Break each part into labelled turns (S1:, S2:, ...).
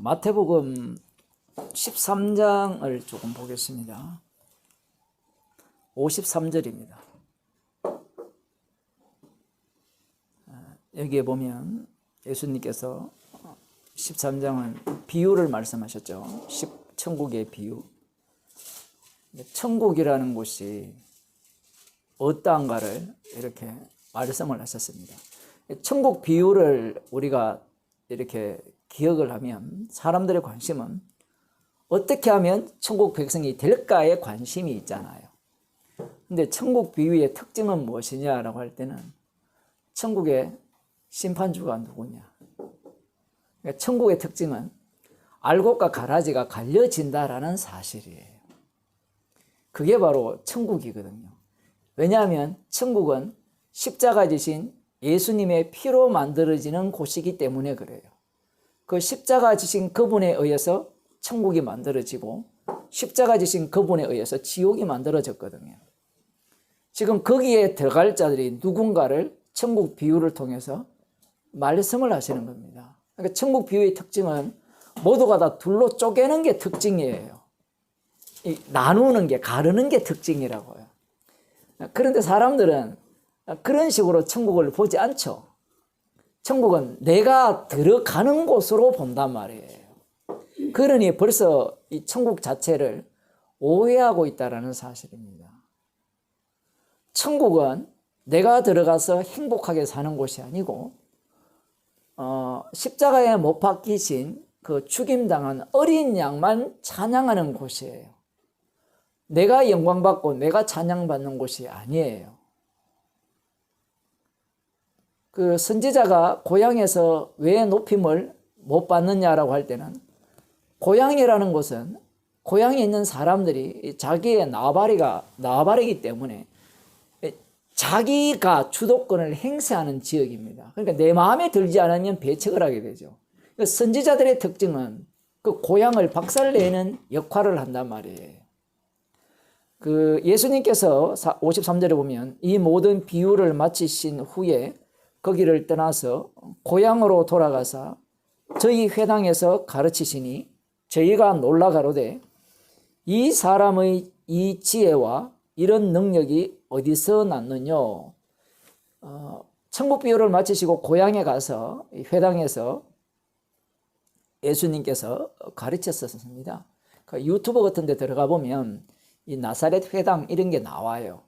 S1: 마태복음 13장을 조금 보겠습니다. 53절입니다. 여기에 보면 예수님께서 13장은 비유를 말씀하셨죠. 천국의 비유. 천국이라는 곳이 어떠한가를 이렇게 말씀을 하셨습니다. 천국 비유를 우리가 이렇게 기억을 하면 사람들의 관심은 어떻게 하면 천국 백성이 될까에 관심이 있잖아요. 근데 천국 비유의 특징은 무엇이냐라고 할 때는 천국의 심판주가 누구냐. 그러니까 천국의 특징은 알곡과 가라지가 갈려진다라는 사실이에요. 그게 바로 천국이거든요. 왜냐하면 천국은 십자가 지신 예수님의 피로 만들어지는 곳이기 때문에 그래요. 그 십자가 지신 그분에 의해서 천국이 만들어지고 십자가 지신 그분에 의해서 지옥이 만들어졌거든요. 지금 거기에 들어갈 자들이 누군가를 천국 비유를 통해서 말씀을 하시는 겁니다. 그러니까 천국 비유의 특징은 모두가 다 둘로 쪼개는 게 특징이에요. 나누는 게, 가르는 게 특징이라고요. 그런데 사람들은 그런 식으로 천국을 보지 않죠. 천국은 내가 들어가는 곳으로 본단 말이에요. 그러니 벌써 이 천국 자체를 오해하고 있다는 사실입니다. 천국은 내가 들어가서 행복하게 사는 곳이 아니고 십자가에 못 박히신 그 죽임당한 어린 양만 찬양하는 곳이에요. 내가 영광받고 내가 찬양받는 곳이 아니에요. 그 선지자가 고향에서 왜 높임을 못 받느냐라고 할 때는 고향이라는 곳은 고향에 있는 사람들이 자기의 나발이기 때문에 자기가 주도권을 행사하는 지역입니다. 그러니까 내 마음에 들지 않으면 배척을 하게 되죠. 선지자들의 특징은 그 고향을 박살내는 역할을 한단 말이에요. 그 예수님께서 53절에 보면 이 모든 비유를 마치신 후에 거기를 떠나서 고향으로 돌아가서 저희 회당에서 가르치시니 저희가 놀라 가로되 이 사람의 이 지혜와 이런 능력이 어디서 났느냐. 천국 비유를 마치시고 고향에 가서 회당에서 예수님께서 가르쳤었습니다. 그 유튜브 같은 데 들어가 보면 이 나사렛 회당 이런 게 나와요.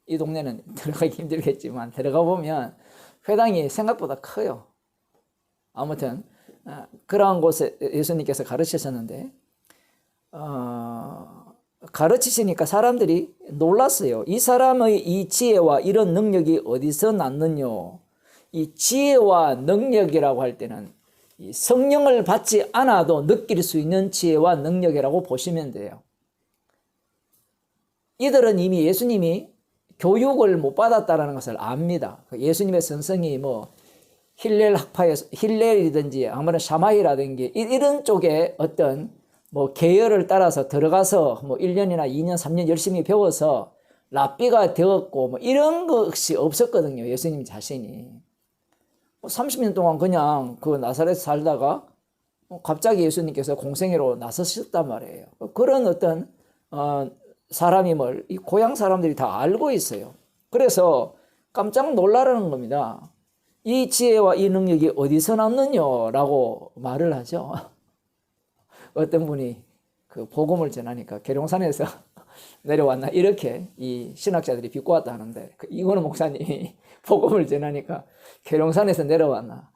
S1: 이 동네는 들어가기 힘들겠지만 들어가 보면 회당이 생각보다 커요. 아무튼 그러한 곳에 예수님께서 가르치셨는데 가르치시니까 사람들이 놀랐어요. 이 사람의 이 지혜와 이런 능력이 어디서 났느냐. 이 지혜와 능력이라고 할 때는 이 성령을 받지 않아도 느낄 수 있는 지혜와 능력이라고 보시면 돼요. 이들은 이미 예수님이 교육을 못 받았다는 것을 압니다. 예수님의 선생이 힐렐 학파에서 힐렐이든지 아무런 샤마이라든지 이런 쪽에 어떤 계열을 따라서 들어가서 1년이나 2년, 3년 열심히 배워서 랍비가 되었고 이런 것이 없었거든요. 예수님 자신이 30년 동안 그냥 그 나사렛에 살다가 갑자기 예수님께서 공생애로 나서셨단 말이에요. 그런 어떤 사람임을 이 고향 사람들이 다 알고 있어요. 그래서 깜짝 놀라라는 겁니다. 이 지혜와 이 능력이 어디서 났느냐라고 말을 하죠. 어떤 분이 그 복음을 전하니까 계룡산에서 내려왔나 이렇게 이 신학자들이 비꼬았다 하는데 이거는 목사님이 복음을 전하니까 계룡산에서 내려왔나.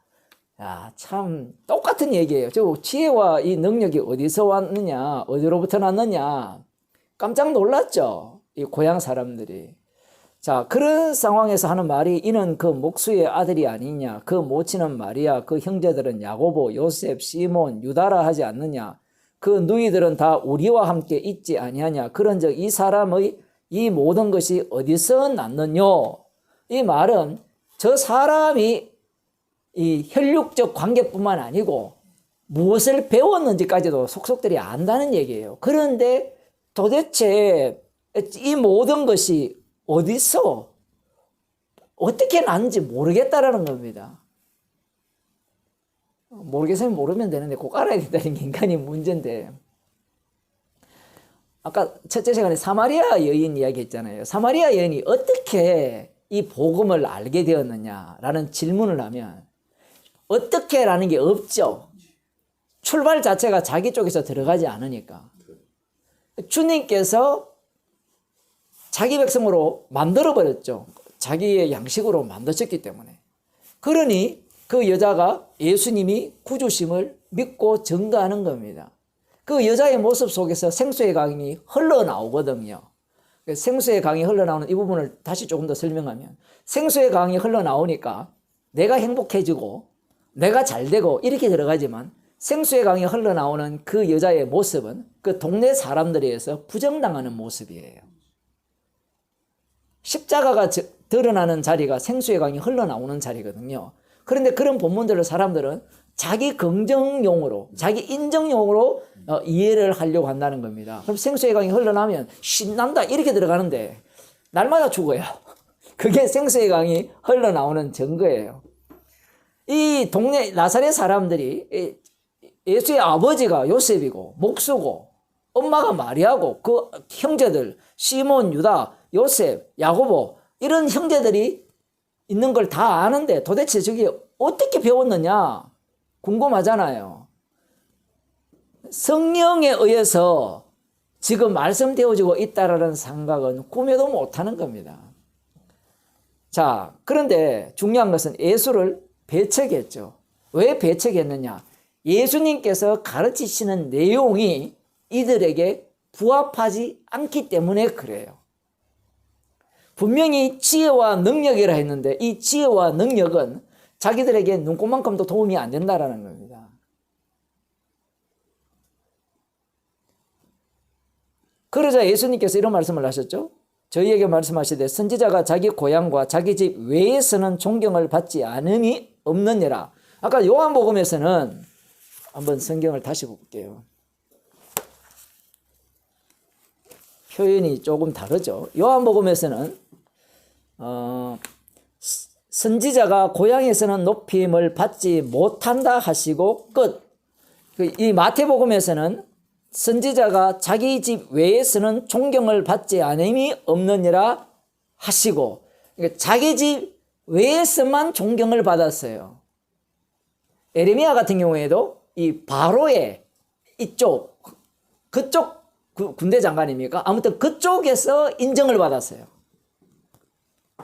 S1: 야, 참 똑같은 얘기예요. 저 지혜와 이 능력이 어디서 왔느냐, 어디로부터 났느냐. 깜짝 놀랐죠. 이 고향 사람들이. 자, 그런 상황에서 하는 말이 이는 그 목수의 아들이 아니냐. 그 모친은 마리아, 그 형제들은 야고보, 요셉, 시몬, 유다라 하지 않느냐. 그 누이들은 다 우리와 함께 있지 아니하냐. 그런즉 이 사람의 이 모든 것이 어디서 났느냐. 이 말은 저 사람이 이 혈육적 관계뿐만 아니고 무엇을 배웠는지까지도 속속들이 안다는 얘기예요. 그런데 도대체 이 모든 것이 어디서 어떻게 났는지 모르겠다라는 겁니다. 모르겠으면 모르면 되는데 꼭 알아야 된다는 게 인간의 문제인데, 아까 첫째 시간에 사마리아 여인 이야기 했잖아요. 사마리아 여인이 어떻게 이 복음을 알게 되었느냐라는 질문을 하면 어떻게라는 게 없죠. 출발 자체가 자기 쪽에서 들어가지 않으니까. 주님께서 자기 백성으로 만들어버렸죠. 자기의 양식으로 만드셨기 때문에. 그러니 그 여자가 예수님이 구주심을 믿고 증거하는 겁니다. 그 여자의 모습 속에서 생수의 강이 흘러나오거든요. 생수의 강이 흘러나오는 이 부분을 다시 조금 더 설명하면, 생수의 강이 흘러나오니까 내가 행복해지고 내가 잘되고 이렇게 들어가지만, 생수의 강이 흘러나오는 그 여자의 모습은 그 동네 사람들에 의해서 부정당하는 모습이에요. 십자가가 드러나는 자리가 생수의 강이 흘러나오는 자리거든요. 그런데 그런 본문들을 사람들은 자기 긍정용으로, 자기 인정용으로 이해를 하려고 한다는 겁니다. 그럼 생수의 강이 흘러나오면 신난다 이렇게 들어가는데 날마다 죽어요. 그게 생수의 강이 흘러나오는 증거예요. 이 동네 나사렛 사람들이 예수의 아버지가 요셉이고 목수고 엄마가 마리아고 그 형제들 시몬, 유다, 요셉, 야고보 이런 형제들이 있는 걸 다 아는데 도대체 저게 어떻게 배웠느냐 궁금하잖아요. 성령에 의해서 지금 말씀되어지고 있다라는 생각은 꿈에도 못하는 겁니다. 자, 그런데 중요한 것은 예수를 배척했죠. 왜 배척했느냐? 예수님께서 가르치시는 내용이 이들에게 부합하지 않기 때문에 그래요. 분명히 지혜와 능력이라 했는데 이 지혜와 능력은 자기들에게 눈꼽만큼도 도움이 안 된다라는 겁니다. 그러자 예수님께서 이런 말씀을 하셨죠. 저희에게 말씀하시되 선지자가 자기 고향과 자기 집 외에서는 존경을 받지 않음이 없느니라. 아까 요한복음에서는 한번 성경을 다시 볼게요. 표현이 조금 다르죠. 요한복음에서는 선지자가 고향에서는 높임을 받지 못한다 하시고 끝. 이 마태복음에서는 선지자가 자기 집 외에서는 존경을 받지 않음이 없느니라 하시고, 그러니까 자기 집 외에서만 존경을 받았어요. 에레미야 같은 경우에도 이 바로의 이쪽, 그쪽 군대 장관입니까? 아무튼 그쪽에서 인정을 받았어요.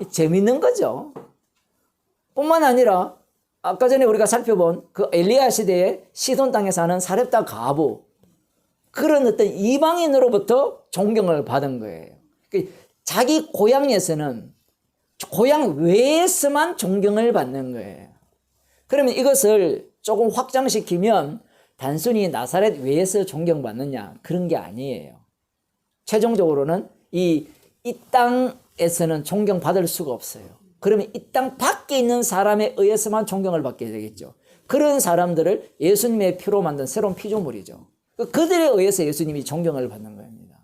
S1: 재밌는 거죠. 뿐만 아니라 아까 전에 우리가 살펴본 그 엘리야 시대에 시돈 땅에 사는 사렙다 가부, 그런 어떤 이방인으로부터 존경을 받은 거예요. 자기 고향에서는, 고향 외에서만 존경을 받는 거예요. 그러면 이것을 조금 확장시키면 단순히 나사렛 외에서 존경받느냐, 그런 게 아니에요. 최종적으로는 이 땅에서는 존경받을 수가 없어요. 그러면 이 땅 밖에 있는 사람에 의해서만 존경을 받게 되겠죠. 그런 사람들을 예수님의 피로 만든 새로운 피조물이죠. 그들에 의해서 예수님이 존경을 받는 겁니다.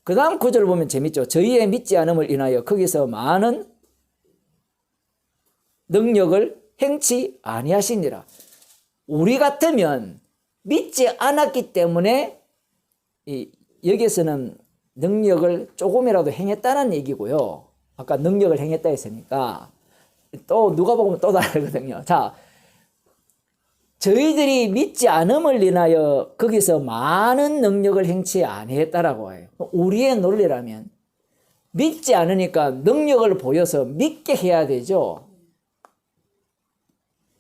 S1: 그 다음 구절을 보면 재밌죠. 저희의 믿지 않음을 인하여 거기서 많은 능력을 행치 아니하시니라. 우리 같으면 믿지 않았기 때문에 여기에서는 능력을 조금이라도 행했다는 얘기고요. 아까 능력을 행했다 했으니까 또 누가 보면 또 다르거든요. 자, 저희들이 믿지 않음을 인하여 거기서 많은 능력을 행치 아니했다라고 해요. 우리의 논리라면 믿지 않으니까 능력을 보여서 믿게 해야 되죠.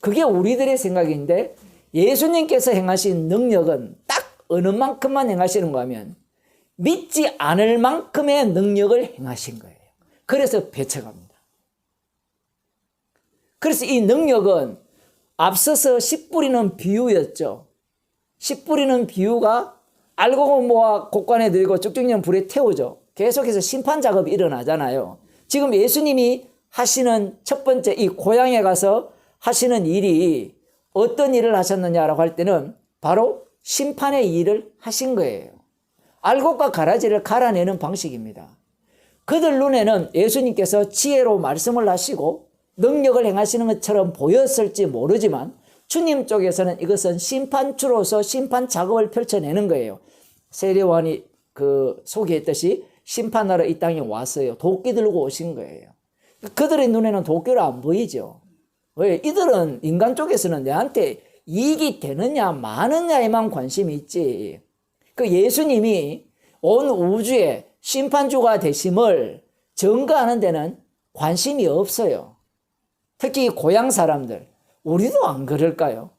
S1: 그게 우리들의 생각인데 예수님께서 행하신 능력은 딱 어느 만큼만 행하시는 거 하면 믿지 않을 만큼의 능력을 행하신 거예요. 그래서 배척합니다. 그래서 이 능력은 앞서서 씨 뿌리는 비유였죠. 씨 뿌리는 비유가 알고 모아 곡간에 들고 쭉쭉년 불에 태우죠. 계속해서 심판 작업이 일어나잖아요. 지금 예수님이 하시는 첫 번째 이 고향에 가서 하시는 일이 어떤 일을 하셨느냐라고 할 때는 바로 심판의 일을 하신 거예요. 알곡과 가라지를 갈아내는 방식입니다. 그들 눈에는 예수님께서 지혜로 말씀을 하시고 능력을 행하시는 것처럼 보였을지 모르지만 주님 쪽에서는 이것은 심판주로서 심판 작업을 펼쳐내는 거예요. 세례요한이 소개했듯이 심판하러 이 땅에 왔어요. 도끼 들고 오신 거예요. 그들의 눈에는 도끼로 안 보이죠. 왜? 이들은 인간 쪽에서는 내한테 이익이 되느냐 마느냐에만 관심이 있지. 그 예수님이 온 우주에 심판주가 되심을 증거하는 데는 관심이 없어요. 특히 고향 사람들, 우리도 안 그럴까요?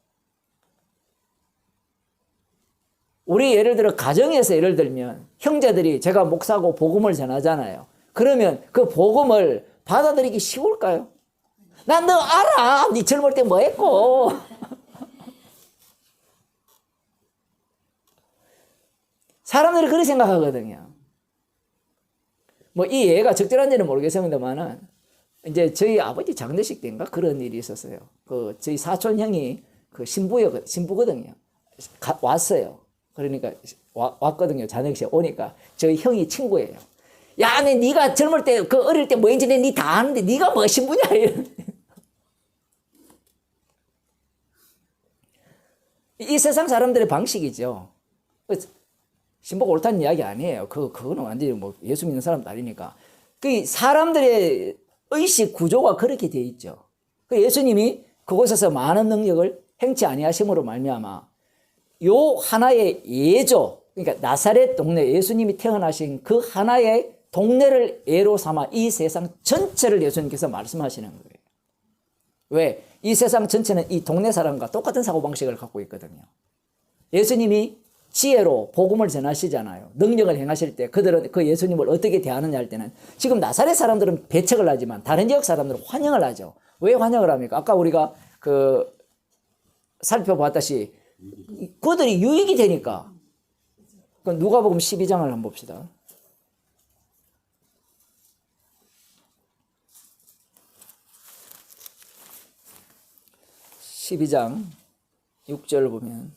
S1: 우리 예를 들어 가정에서 예를 들면 형제들이 제가 목사고 복음을 전하잖아요. 그러면 그 복음을 받아들이기 쉬울까요? 난 너 알아. 네 젊을 때 뭐 했고. 사람들이 그렇게 생각하거든요. 뭐 이 예가 적절한지는 모르겠습니다만은 이제 저희 아버지 장례식 때인가 그런 일이 있었어요. 저희 사촌 형이 신부거든요. 왔어요. 그러니까 왔거든요. 장례식에 오니까 저희 형이 친구예요. 야, 네가 젊을 때 어릴 때 뭐 했는지 네 다 아는데 네가 뭐 신부냐 이런. 이 세상 사람들의 방식이죠. 신부가 옳다는 이야기 아니에요. 그거는 완전히 뭐 예수 믿는 사람도 아니니까. 그 사람들의 의식 구조가 그렇게 되어 있죠. 그 예수님이 그곳에서 많은 능력을 행치 아니하심으로 말미암아 요 하나의 예조, 그러니까 나사렛 동네, 예수님이 태어나신 그 하나의 동네를 예로 삼아 이 세상 전체를 예수님께서 말씀하시는 거예요. 왜? 이 세상 전체는 이 동네 사람과 똑같은 사고방식을 갖고 있거든요. 예수님이 지혜로 복음을 전하시잖아요. 능력을 행하실 때 그들은 그 예수님을 어떻게 대하느냐 할 때는 지금 나사렛 사람들은 배척을 하지만 다른 지역 사람들은 환영을 하죠. 왜 환영을 합니까? 아까 우리가 살펴봤다시 그들이 유익이 되니까. 누가복음 12장을 한번 봅시다. 12장 6절 보면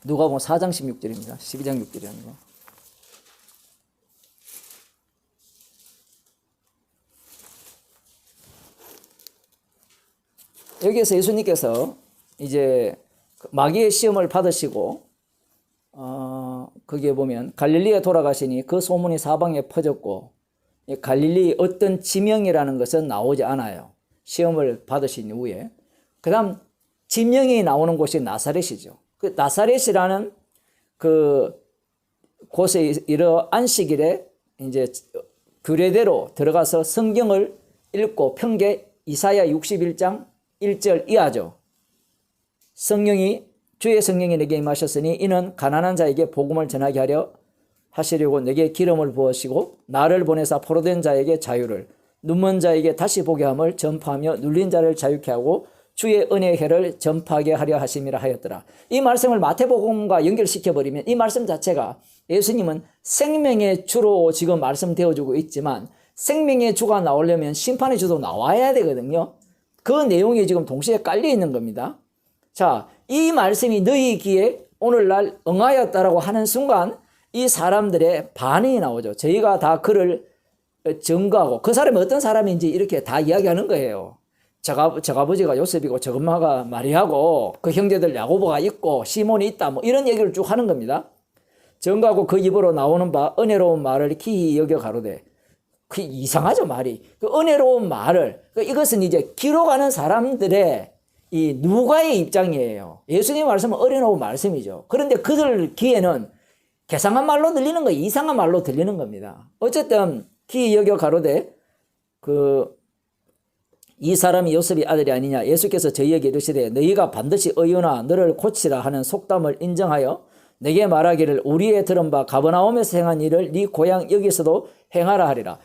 S1: 누가복음 4장 16절입니다. 12장 6절이 아니고. 여기에서 예수님께서 이제 마귀의 시험을 받으시고 거기에 보면 갈릴리에 돌아가시니 그 소문이 사방에 퍼졌고 갈릴리 어떤 지명이라는 것은 나오지 않아요. 시험을 받으신 이후에. 그 다음 지명이 나오는 곳이 나사렛이죠. 그 나사렛이라는 곳에 이러 안식일에 이제 규례대로 들어가서 성경을 읽고 평계 이사야 61장 1절 이하죠. 주의 성령이 내게 임하셨으니 이는 가난한 자에게 복음을 전하게 하려 하시려고 내게 기름을 부으시고 나를 보내사 포로된 자에게 자유를 눈먼 자에게 다시 보게 함을 전파하며 눌린 자를 자유케 하고 주의 은혜의 해를 전파하게 하려 하심이라 하였더라. 이 말씀을 마태복음과 연결시켜버리면 이 말씀 자체가 예수님은 생명의 주로 지금 말씀되어주고 있지만 생명의 주가 나오려면 심판의 주도 나와야 되거든요. 그 내용이 지금 동시에 깔려 있는 겁니다. 자, 이 말씀이 너희 귀에 오늘날 응하였다라고 하는 순간 이 사람들의 반응이 나오죠. 저희가 다 그를 증거하고 그 사람이 어떤 사람인지 이렇게 다 이야기하는 거예요. 저아버지가 요셉이고 저엄마가 마리아고 그 형제들 야고보가 있고 시몬이 있다 뭐 이런 얘기를 쭉 하는 겁니다. 증거하고 그 입으로 나오는 바 은혜로운 말을 기히 여겨 가로되 그 이상하죠 말이. 그 은혜로운 말을 이것은 이제 기록하는 사람들의 이 누가의 입장이에요. 예수님 말씀은 은혜로운 말씀이죠. 그런데 그들 귀에는 개상한 말로 들리는 거예요. 이상한 말로 들리는 겁니다. 어쨌든 기히 여겨 가로되 이 사람이 요셉의 아들이 아니냐. 예수께서 저희에게 이르시되 너희가 반드시 의논하 너를 고치라 하는 속담을 인정하여 내게 말하기를 우리의 들은 바 가버나움에서 행한 일을 네 고향 여기서도 행하라 하리라.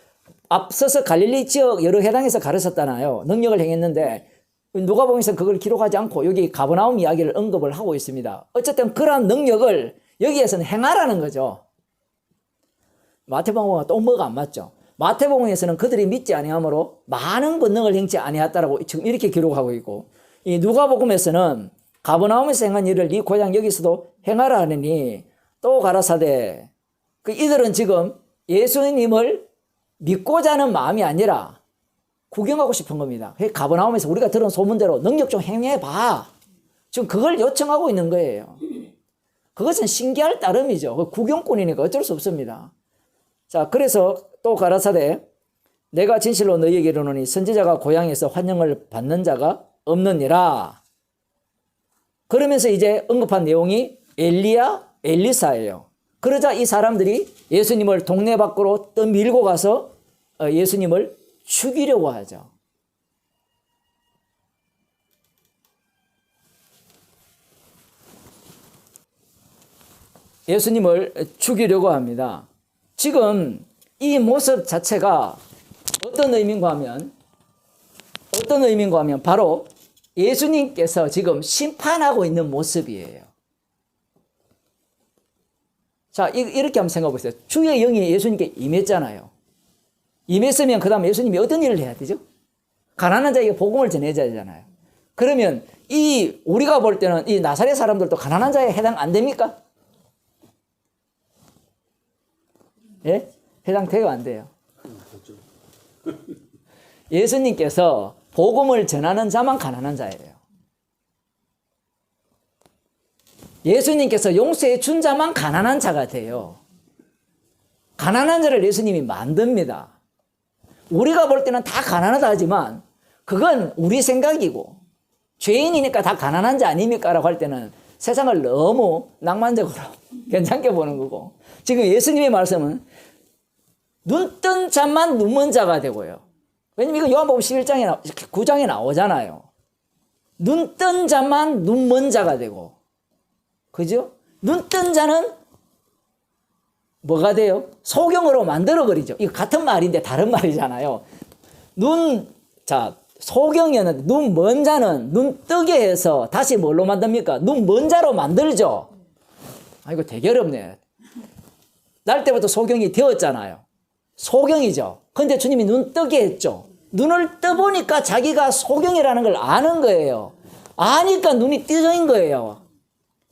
S1: 앞서서 갈릴리 지역 여러 회당에서 가르쳤잖아요. 능력을 행했는데 누가복음에서 그걸 기록하지 않고 여기 가버나움 이야기를 언급을 하고 있습니다. 어쨌든 그러한 능력을 여기에서는 행하라는 거죠. 마태복음과 또 뭐가 안 맞죠. 마태복음에서는 그들이 믿지 아니하므로 많은 권능을 행치 아니하였다라고 지금 이렇게 기록하고 있고 이 누가복음에서는 가버나움에서 행한 일을 네 고향 여기서도 행하라 하느니 또 가라사대 그 이들은 지금 예수님을 믿고자 하는 마음이 아니라 구경하고 싶은 겁니다. 가버나움에서 우리가 들은 소문대로 능력 좀 행해봐. 지금 그걸 요청하고 있는 거예요. 그것은 신기할 따름이죠. 구경꾼이니까 어쩔 수 없습니다. 자, 그래서 또 가라사대 내가 진실로 너희에게 이르노니 선지자가 고향에서 환영을 받는 자가 없느니라. 그러면서 이제 언급한 내용이 엘리야, 엘리사예요. 그러자 이 사람들이 예수님을 동네 밖으로 떠밀고 가서 예수님을 죽이려고 하죠. 예수님을 죽이려고 합니다. 지금 이 모습 자체가 어떤 의미인가 하면 바로 예수님께서 지금 심판하고 있는 모습이에요. 자, 이렇게 한번 생각해 보세요. 주의 영이 예수님께 임했잖아요. 임했으면 그 다음 예수님이 어떤 일을 해야 되죠? 가난한 자에게 복음을 전해줘야 되잖아요. 그러면 우리가 볼 때는 이 나사렛 사람들도 가난한 자에 해당 안 됩니까? 예? 해당돼요, 안 돼요? 예수님께서 복음을 전하는 자만 가난한 자예요. 예수님께서 용서해 준 자만 가난한 자가 돼요. 가난한 자를 예수님이 만듭니다. 우리가 볼 때는 다 가난하다 하지만 그건 우리 생각이고 죄인이니까 다 가난한 자 아닙니까? 라고 할 때는 세상을 너무 낭만적으로 괜찮게 보는 거고, 지금 예수님의 말씀은 눈 뜬 자만 눈먼 자가 되고요. 왜냐면 이거 요한복음 11장에 9장에 나오잖아요. 눈 뜬 자만 눈먼 자가 되고, 그죠? 눈 뜬 자는 뭐가 돼요? 소경으로 만들어버리죠. 이거 같은 말인데 다른 말이잖아요. 소경이었는데 눈 먼 자는 눈 뜨게 해서 다시 뭘로 만듭니까? 눈 먼 자로 만들죠. 이거 되게 어렵네. 날 때부터 소경이 되었잖아요. 소경이죠. 근데 주님이 눈 뜨게 했죠. 눈을 떠보니까 자기가 소경이라는 걸 아는 거예요. 아니까 눈이 띄어진 거예요.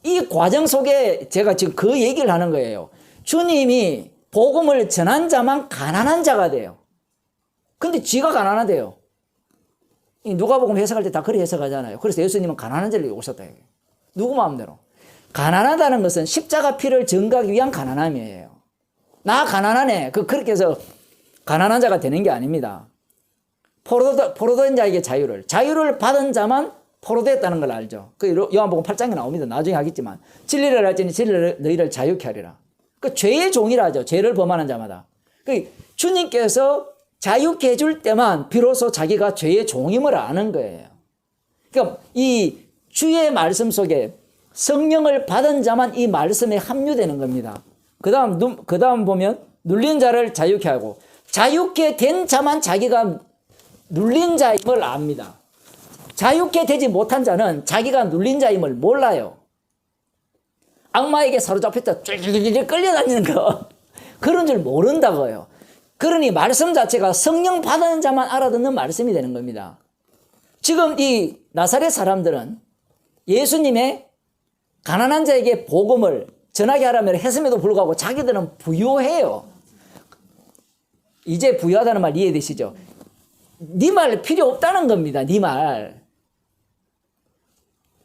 S1: 이 과정 속에 제가 지금 그 얘기를 하는 거예요. 주님이 복음을 전한 자만 가난한 자가 돼요. 근데 쥐가 가난하대요. 누가복음 해석할 때 다 그렇게 해석하잖아요. 그래서 예수님은 가난한 자를 오셨다. 누구 마음대로. 가난하다는 것은 십자가 피를 증거하기 위한 가난함이에요. 나 가난하네. 그렇게 해서 가난한 자가 되는 게 아닙니다. 포로된 자에게 자유를 받은 자만 포로됐다는 걸 알죠. 그 요한복음 8장에 나옵니다. 나중에 하겠지만 진리를 알지니 진리를 너희를 자유케 하리라. 그 죄의 종이라죠. 죄를 범하는 자마다. 그 주님께서 자유케 해줄 때만 비로소 자기가 죄의 종임을 아는 거예요. 그러니까 이 주의 말씀 속에 성령을 받은 자만 이 말씀에 합류되는 겁니다. 그 다음 보면 눌린 자를 자유케 하고, 자유케 된 자만 자기가 눌린 자임을 압니다. 자유케 되지 못한 자는 자기가 눌린 자임을 몰라요. 악마에게 사로잡혔다 쫄쫄쫄 끌려다니는 거 그런 줄 모른다고요. 그러니 말씀 자체가 성령 받은 자만 알아듣는 말씀이 되는 겁니다. 지금 이 나사렛 사람들은 예수님의 가난한 자에게 복음을 전하게 하라면 했음에도 불구하고 자기들은 부유해요. 이제 부유하다는 말 이해되시죠? 네 말 필요 없다는 겁니다. 네 말.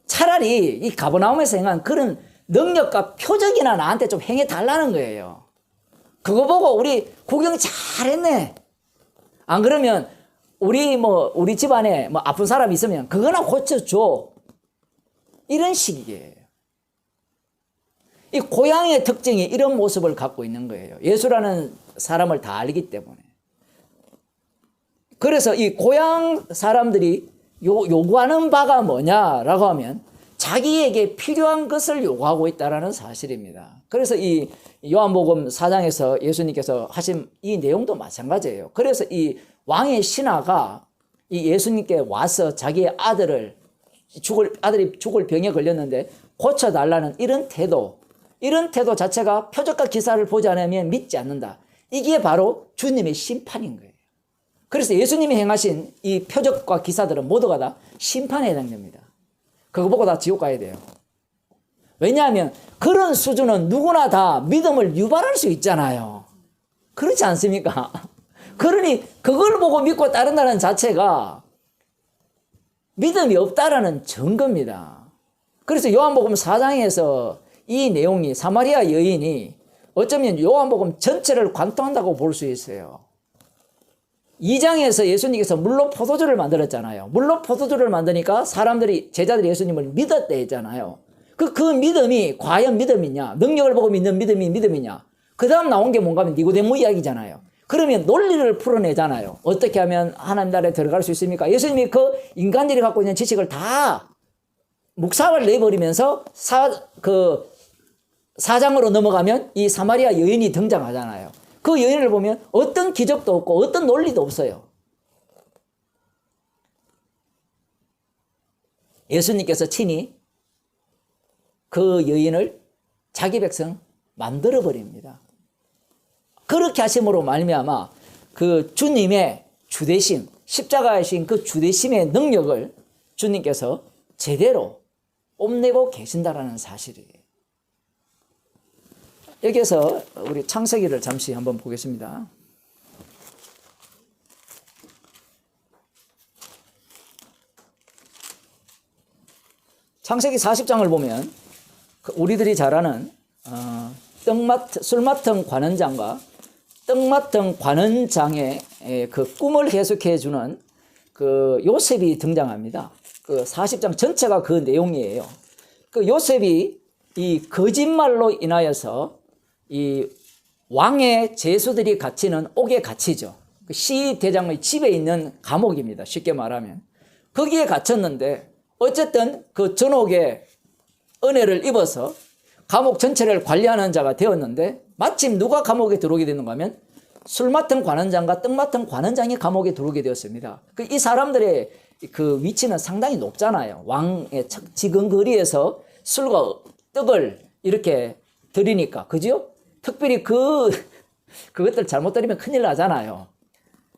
S1: 차라리 이 가버나움에서 행한 그런 능력과 표적이나 나한테 좀 행해 달라는 거예요. 그거 보고 우리 구경 잘했네. 안 그러면 우리 집안에 아픈 사람 있으면 그거나 고쳐줘. 이런 식이에요. 이 고향의 특징이 이런 모습을 갖고 있는 거예요. 예수라는 사람을 다 알기 때문에. 그래서 이 고향 사람들이 요구하는 바가 뭐냐라고 하면 자기에게 필요한 것을 요구하고 있다는 사실입니다. 그래서 이 요한복음 4장에서 예수님께서 하신 이 내용도 마찬가지예요. 그래서 이 왕의 신하가 이 예수님께 와서 자기의 아들이 죽을 병에 걸렸는데 고쳐달라는 이런 태도 자체가 표적과 기사를 보지 않으면 믿지 않는다. 이게 바로 주님의 심판인 거예요. 그래서 예수님이 행하신 이 표적과 기사들은 모두가 다 심판에 해당됩니다. 그거 보고 다 지옥 가야 돼요. 왜냐하면 그런 수준은 누구나 다 믿음을 유발할 수 있잖아요. 그렇지 않습니까? 그러니 그걸 보고 믿고 따른다는 자체가 믿음이 없다라는 증거입니다. 그래서 요한복음 4장에서 이 내용이 사마리아 여인이 어쩌면 요한복음 전체를 관통한다고 볼 수 있어요. 2장에서 예수님께서 물로 포도주를 만들었잖아요. 물로 포도주를 만드니까 제자들이 예수님을 믿었대 했잖아요. 그 믿음이 과연 믿음이냐? 능력을 보고 믿는 믿음이 믿음이냐? 그 다음 나온 게 뭔가 하면 니고데모 이야기잖아요. 그러면 논리를 풀어내잖아요. 어떻게 하면 하나님 나라에 들어갈 수 있습니까? 예수님이 그 인간들이 갖고 있는 지식을 다 묵사를 내버리면서 사장으로 넘어가면 이 사마리아 여인이 등장하잖아요. 그 여인을 보면 어떤 기적도 없고 어떤 논리도 없어요. 예수님께서 친히 그 여인을 자기 백성 만들어 버립니다. 그렇게 하심으로 말미암아 그 주님의 주대심, 십자가이신 그 주대심의 능력을 주님께서 제대로 뽐내고 계신다라는 사실이에요. 여기서 우리 창세기를 잠시 한번 보겠습니다. 창세기 40장을 보면 우리들이 잘 아는 술 맡은 관원장과 떡 맡은 관원장의 그 꿈을 해석해 주는 그 요셉이 등장합니다. 그 40장 전체가 그 내용이에요. 그 요셉이 이 거짓말로 인하여서 이 왕의 제수들이 갇히는 옥에 갇히죠. 그 시대장의 집에 있는 감옥입니다. 쉽게 말하면. 거기에 갇혔는데 어쨌든 그 전옥에 은혜를 입어서 감옥 전체를 관리하는 자가 되었는데 마침 누가 감옥에 들어오게 되는가 하면 술 맡은 관원장과 떡 맡은 관원장이 감옥에 들어오게 되었습니다. 이 사람들의 그 위치는 상당히 높잖아요. 왕의 지근거리에서 술과 떡을 이렇게 드리니까. 그죠? 특별히 그것들 잘못 드리면 큰일 나잖아요.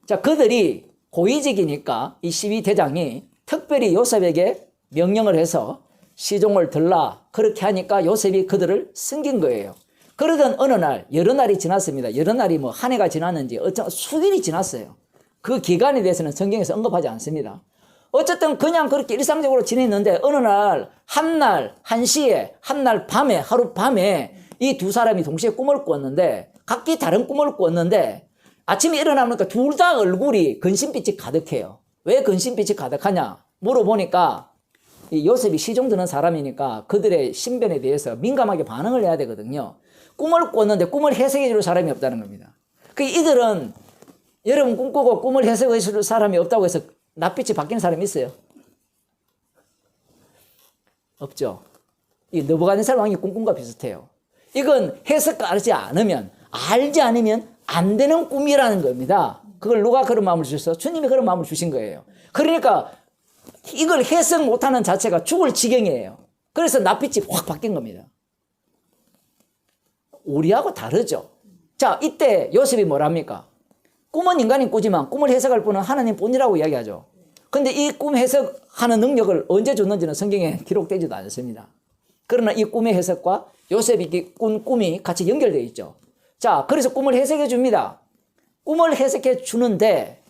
S1: 자, 그들이 고위직이니까 이 12대장이 특별히 요셉에게 명령을 해서 시종을 들라 그렇게 하니까 요셉이 그들을 숨긴 거예요. 그러던 어느 날 여러 날이 지났습니다. 여러 날이 뭐 한 해가 지났는지 수일이 지났어요. 그 기간에 대해서는 성경에서 언급하지 않습니다. 어쨌든 그냥 그렇게 일상적으로 지냈는데 어느 날 한날 한시에 한날 밤에 하루 밤에 이 두 사람이 동시에 꿈을 꿨는데 각기 다른 꿈을 꿨는데 아침에 일어나니까 둘 다 얼굴이 근심빛이 가득해요. 왜 근심빛이 가득하냐 물어보니까 이 요셉이 시종 드는 사람이니까 그들의 신변에 대해서 민감하게 반응을 해야 되거든요. 꿈을 꿨는데 꿈을 해석해 줄 사람이 없다는 겁니다. 이들은 여러분 꿈꾸고 꿈을 해석해 줄 사람이 없다고 해서 낯빛이 바뀌는 사람이 있어요? 없죠. 이 느부갓네살 왕이 꿈꾼과 비슷해요. 이건 해석을 알지 않으면 안 되는 꿈이라는 겁니다. 그걸 누가 그런 마음을 주셨어? 주님이 그런 마음을 주신 거예요. 그러니까 이걸 해석 못하는 자체가 죽을 지경이에요. 그래서 낯빛이 확 바뀐 겁니다. 우리하고 다르죠. 자, 이때 요셉이 뭐랍니까? 꿈은 인간이 꾸지만 꿈을 해석할 분은 하나님 뿐이라고 이야기하죠. 근데 이 꿈 해석하는 능력을 언제 줬는지는 성경에 기록되지도 않습니다. 그러나 이 꿈의 해석과 요셉이 꾼 꿈이 같이 연결되어 있죠. 자, 그래서 꿈을 해석해 줍니다. 꿈을 해석해 주는데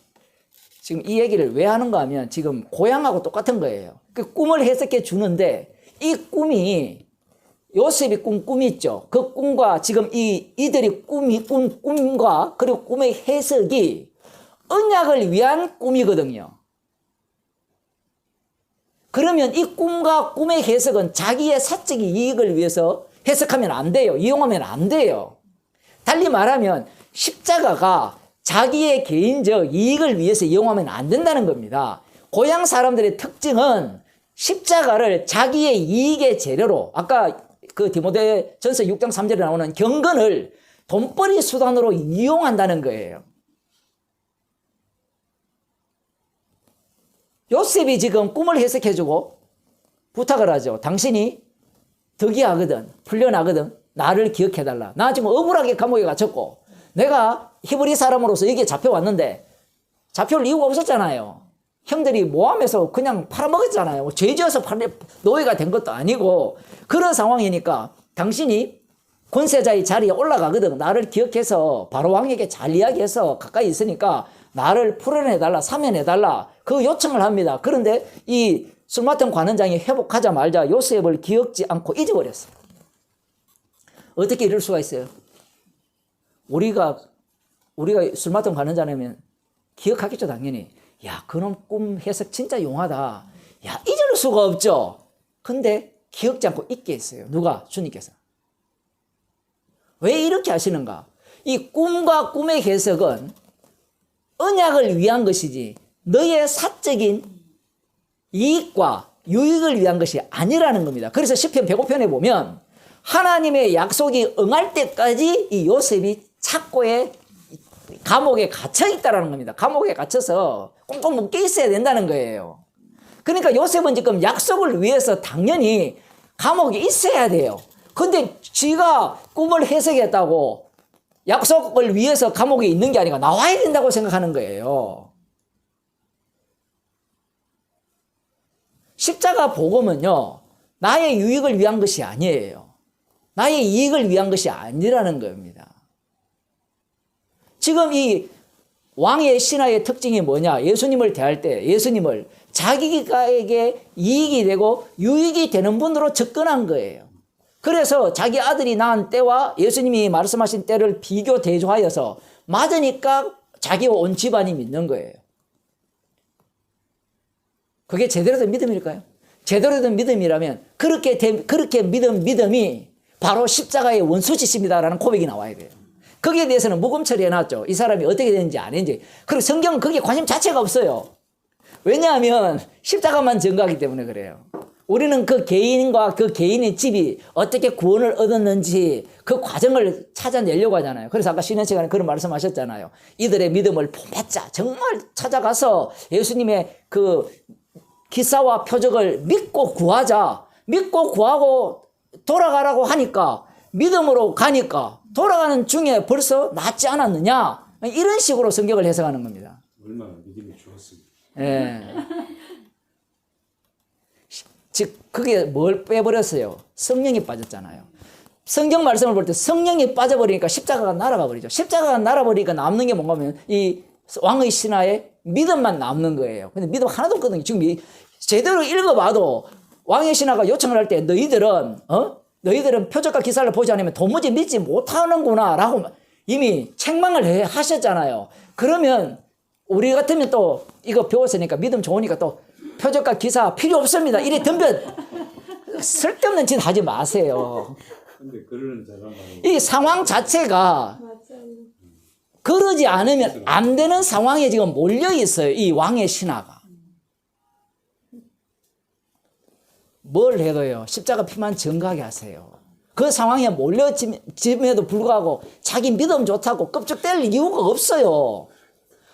S1: 지금 이 얘기를 왜 하는가 하면 지금 고향하고 똑같은 거예요. 그 꿈을 해석해 주는데 이 꿈이 요셉이 꾼 꿈이 있죠. 그 꿈과 지금 이들이 꾼 꿈과 그리고 꿈의 해석이 언약을 위한 꿈이거든요. 그러면 이 꿈과 꿈의 해석은 자기의 사적 이익을 위해서 해석하면 안 돼요. 이용하면 안 돼요. 달리 말하면 십자가가 자기의 개인적 이익을 위해서 이용하면 안 된다는 겁니다. 고향 사람들의 특징은 십자가를 자기의 이익의 재료로 아까 그 디모데전서 6장 3절에 나오는 경건을 돈벌이 수단으로 이용한다는 거예요. 요셉이 지금 꿈을 해석해주고 부탁을 하죠. 당신이 덕이하거든 풀려나거든 나를 기억해달라. 나 지금 억울하게 감옥에 갇혔고 내가 히브리 사람으로서 여기에 잡혀왔는데 잡혀올 이유가 없었잖아요. 형들이 모함해서 그냥 팔아먹었잖아요. 죄지어서 노예가 된 것도 아니고 그런 상황이니까 당신이 권세자의 자리에 올라가거든. 나를 기억해서 바로 왕에게 잘 이야기해서 가까이 있으니까 나를 풀어내달라, 사면해달라 그 요청을 합니다. 그런데 이 술 맡은 관원장이 회복하자마자 요셉을 기억지 않고 잊어버렸어요. 어떻게 이럴 수가 있어요? 우리가 술 맡은 관원장이면 기억하겠죠, 당연히. 야, 그놈 꿈 해석 진짜 용하다. 야, 잊을 수가 없죠. 근데 기억지 않고 잊게 했어요. 누가? 주님께서. 왜 이렇게 하시는가? 이 꿈과 꿈의 해석은 언약을 위한 것이지 너의 사적인 이익과 유익을 위한 것이 아니라는 겁니다. 그래서 시편 105편에 보면 하나님의 약속이 응할 때까지 이 요셉이 착고에 감옥에 갇혀 있다는 겁니다. 감옥에 갇혀서 꽁꽁 묶여 있어야 된다는 거예요. 그러니까 요셉은 지금 약속을 위해서 당연히 감옥에 있어야 돼요. 근데 지가 꿈을 해석했다고 약속을 위해서 감옥에 있는 게 아니라 나와야 된다고 생각하는 거예요. 십자가 복음은요, 나의 유익을 위한 것이 아니에요. 나의 이익을 위한 것이 아니라는 겁니다. 지금 이 왕의 신하의 특징이 뭐냐? 예수님을 대할 때 예수님을 자기에게 이익이 되고 유익이 되는 분으로 접근한 거예요. 그래서 자기 아들이 낳은 때와 예수님이 말씀하신 때를 비교 대조하여서 맞으니까 자기와 온 집안이 믿는 거예요. 그게 제대로 된 믿음일까요? 제대로 된 믿음이라면 그렇게 믿음이 바로 십자가의 원수짓입니다라는 고백이 나와야 돼요. 거기에 대해서는 무금 처리해놨죠. 이 사람이 어떻게 되는지 안 했는지. 그리고 성경은 거기에 관심 자체가 없어요. 왜냐하면 십자가만 증거하기 때문에 그래요. 우리는 그 개인과 그 개인의 집이 어떻게 구원을 얻었는지 그 과정을 찾아내려고 하잖아요. 그래서 아까 쉬는 시간에 그런 말씀하셨잖아요. 이들의 믿음을 본받자. 정말 찾아가서 예수님의 그 기사와 표적을 믿고 구하자. 믿고 구하고 돌아가라고 하니까 믿음으로 가니까 돌아가는 중에 벌써 낫지 않았느냐. 이런 식으로 성경을 해석하는 겁니다.
S2: 얼마나 믿음이 좋았습니까?
S1: 예. 즉 그게 뭘 빼버렸어요? 성령이 빠졌잖아요. 성경 말씀을 볼 때 성령이 빠져버리니까 십자가가 날아가 버리죠. 십자가가 날아버리니까 남는 게 뭔가 하면 이 왕의 신하의 믿음만 남는 거예요. 근데 믿음 하나도 없거든요. 지금 제대로 읽어봐도 왕의 신하가 요청을 할 때 너희들은 표적과 기사를 보지 않으면 도무지 믿지 못하는구나 라고 이미 책망을 하셨잖아요. 그러면 우리 같으면 또 이거 배웠으니까 믿음 좋으니까 또 표적과 기사 필요 없습니다. 이래 덤벼 쓸데없는 짓 하지 마세요.
S2: 근데 그러는 사람은
S1: 이 상황 자체가 그러지 않으면 안 되는 상황에 지금 몰려 있어요. 이 왕의 신하가. 뭘 해도요. 십자가 피만 증거하게 하세요. 그 상황에 몰려짐에도 불구하고 자기 믿음 좋다고 껍적댈 이유가 없어요.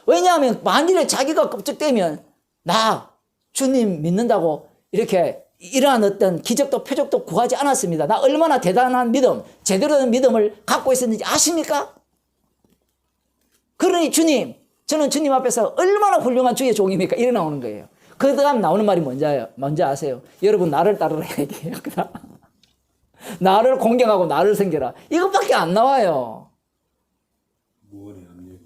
S1: 왜냐하면 만일에 자기가 껍적대면 나 주님 믿는다고 이렇게 이러한 어떤 기적도 표적도 구하지 않았습니다. 나 얼마나 대단한 믿음, 제대로 된 믿음을 갖고 있었는지 아십니까? 그러니 주님, 저는 주님 앞에서 얼마나 훌륭한 주의 종입니까? 이래 나오는 거예요. 그 다음 나오는 말이 뭔지 아세요? 여러분 나를 따르라 얘기해요. 나를 공경하고 나를 섬겨라. 이것밖에 안 나와요.
S2: 무언의 압력.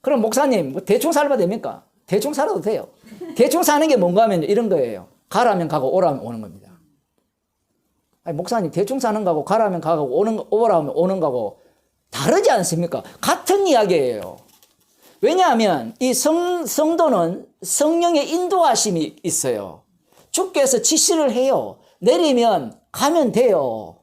S1: 그럼 목사님 뭐 대충 살아도 됩니까? 대충 살아도 돼요. 대충 사는 게 뭔가 하면 이런 거예요. 가라면 가고 오라면 오는 겁니다. 아니, 목사님 대충 사는 거하고 가라면 가고 오라면 오는 거하고 다르지 않습니까? 같은 이야기예요. 왜냐하면 이 성도는 성령의 인도하심이 있어요. 주께서 지시를 해요. 내리면 가면 돼요.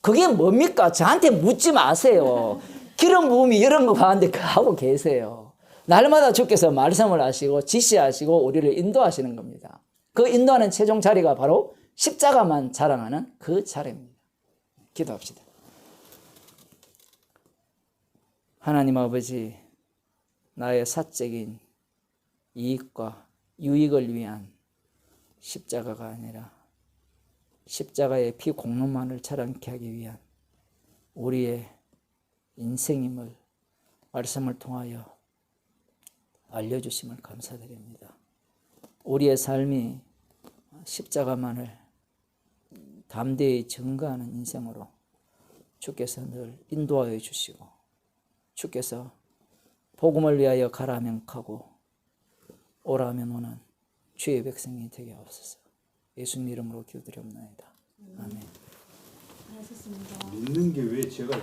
S1: 그게 뭡니까? 저한테 묻지 마세요. 기름 부음이 이런 거 하는데 그거 하고 계세요. 날마다 주께서 말씀을 하시고 지시하시고 우리를 인도하시는 겁니다. 그 인도하는 최종 자리가 바로 십자가만 자랑하는 그 자리입니다. 기도합시다. 하나님 아버지, 나의 사적인 이익과 유익을 위한 십자가가 아니라 십자가의 피 공로만을 자랑케 하기 위한 우리의 인생임을 말씀을 통하여 알려주심을 감사드립니다. 우리의 삶이 십자가만을 담대히 증거하는 인생으로 주께서 늘 인도하여 주시고 주께서 복음을 위하여 가라면 가고 오라면 오는 주의 백성이 되게 하옵소서. 예수님 이름으로 기도드리옵나이다. 아멘.
S3: 하셨습니다.
S2: 믿는 게 왜 제가